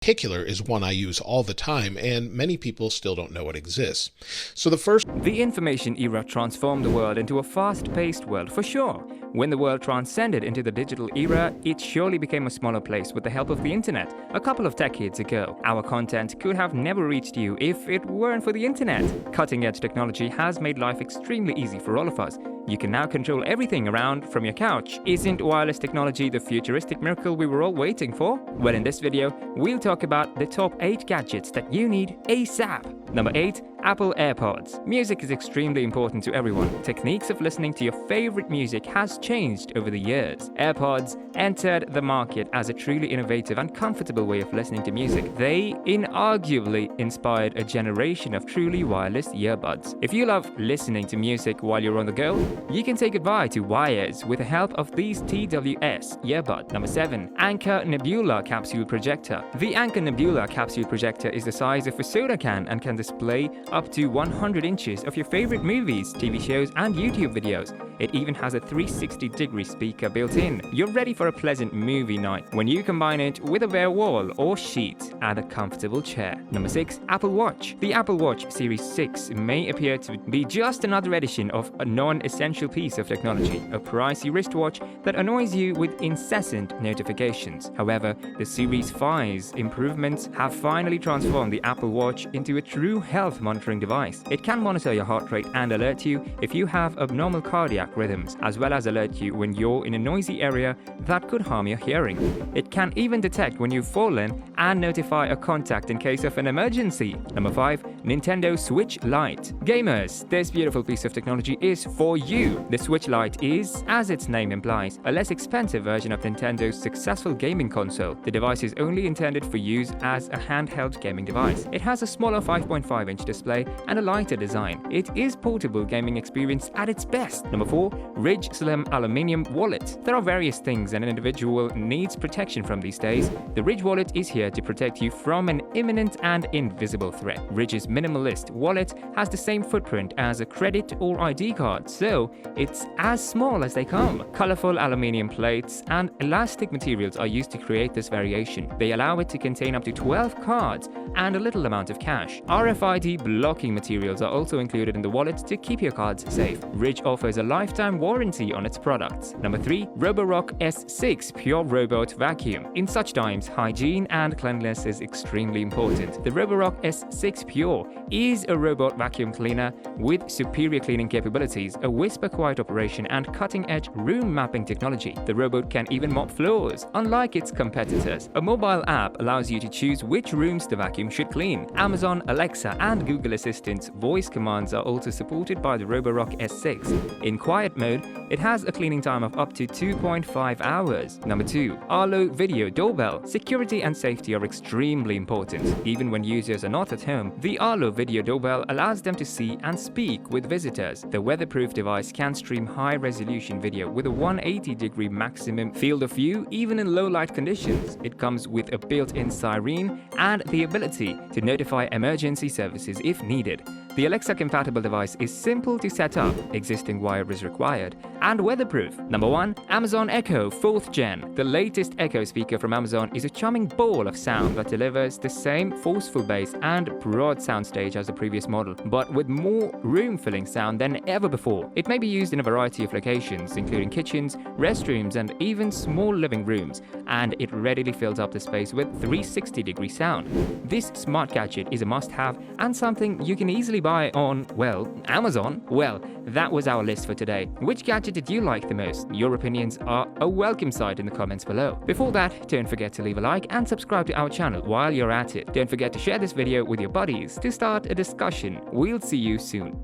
Particular is one I use all the time, and many people still don't know it exists. The information era transformed the world into a fast-paced world, for sure. When the world transcended into the digital era, it surely became a smaller place with the help of the internet. A couple of decades ago, our content could have never reached you if it weren't for the internet. Cutting-edge technology has made life extremely easy for all of us. You can now control everything around from your couch. Isn't wireless technology the futuristic miracle we were all waiting for? Well, in this video, we'll talk about the top 8 gadgets that you need ASAP. Number 8. Apple AirPods. Music is extremely important to everyone. Techniques of listening to your favorite music has changed over the years. AirPods entered the market as a truly innovative and comfortable way of listening to music. They inarguably inspired a generation of truly wireless earbuds. If you love listening to music while you're on the go, you can say goodbye to wires with the help of these TWS earbuds. Number 7. Anker Nebula Capsule Projector. The Anker Nebula Capsule Projector is the size of a soda can and can display up to 100 inches of your favorite movies, TV shows, and YouTube videos. It even has a 360-degree speaker built in. You're ready for a pleasant movie night when you combine it with a bare wall or sheet and a comfortable chair. Number 6. Apple Watch. The Apple Watch Series 6 may appear to be just another edition of a non-essential piece of technology, a pricey wristwatch that annoys you with incessant notifications. However, the Series 5's improvements have finally transformed the Apple Watch into a true health monitoring device. It can monitor your heart rate and alert you if you have abnormal cardiac rhythms, as well as alert you when you're in a noisy area that could harm your hearing. It can even detect when you've fallen and notify a contact in case of an emergency. Number 5. Nintendo Switch Lite. Gamers, this beautiful piece of technology is for you. The Switch Lite is, as its name implies, a less expensive version of Nintendo's successful gaming console. The device is only intended for use as a handheld gaming device. It has a smaller 5.5-inch display and a lighter design. It is portable gaming experience at its best. Number 4. Ridge Slim Aluminium Wallet. There are various things an individual needs protection from these days. The Ridge Wallet is here to protect you from an imminent and invisible threat. Ridge's minimalist wallet has the same footprint as a credit or ID card, so it's as small as they come. Colorful aluminium plates and elastic materials are used to create this variation. They allow it to contain up to 12 cards and a little amount of cash. RFID blocking materials are also included in the wallet to keep your cards safe. Ridge offers a lifetime warranty on its products. Number 3. Roborock S6 Pure Robot Vacuum. In such times, hygiene and cleanliness is extremely important. The Roborock S6 Pure is a robot vacuum cleaner with superior cleaning capabilities, a whisper-quiet operation, and cutting-edge room mapping technology. The robot can even mop floors, unlike its competitors. A mobile app allows you to choose which rooms the vacuum should clean. Amazon, Alexa, and Google Assistant's voice commands are also supported by the Roborock S6. In quiet mode, it has a cleaning time of up to 2.5 hours. Number 2. Arlo Video Doorbell. Security and safety are extremely important. Even when users are not at home, the Arlo Video Doorbell allows them to see and speak with visitors. The weatherproof device can stream high-resolution video with a 180-degree maximum field of view even in low-light conditions. It comes with a built-in siren and the ability to notify emergency services if needed. The Alexa-compatible device is simple to set up, existing wire is required, and weatherproof. Number 1. Amazon Echo 4th Gen. The latest Echo speaker from Amazon is a charming ball of sound that delivers the same forceful bass and broad soundstage as the previous model, but with more room-filling sound than ever before. It may be used in a variety of locations, including kitchens, restrooms, and even small living rooms, and it readily fills up the space with 360-degree sound. This smart gadget is a must-have and something you can easily buy on, well, Amazon. Well, that was our list for today. Which gadget did you like the most? Your opinions are a welcome sight in the comments below. Before that, don't forget to leave a like and subscribe to our channel while you're at it. Don't forget to share this video with your buddies to start a discussion. We'll see you soon.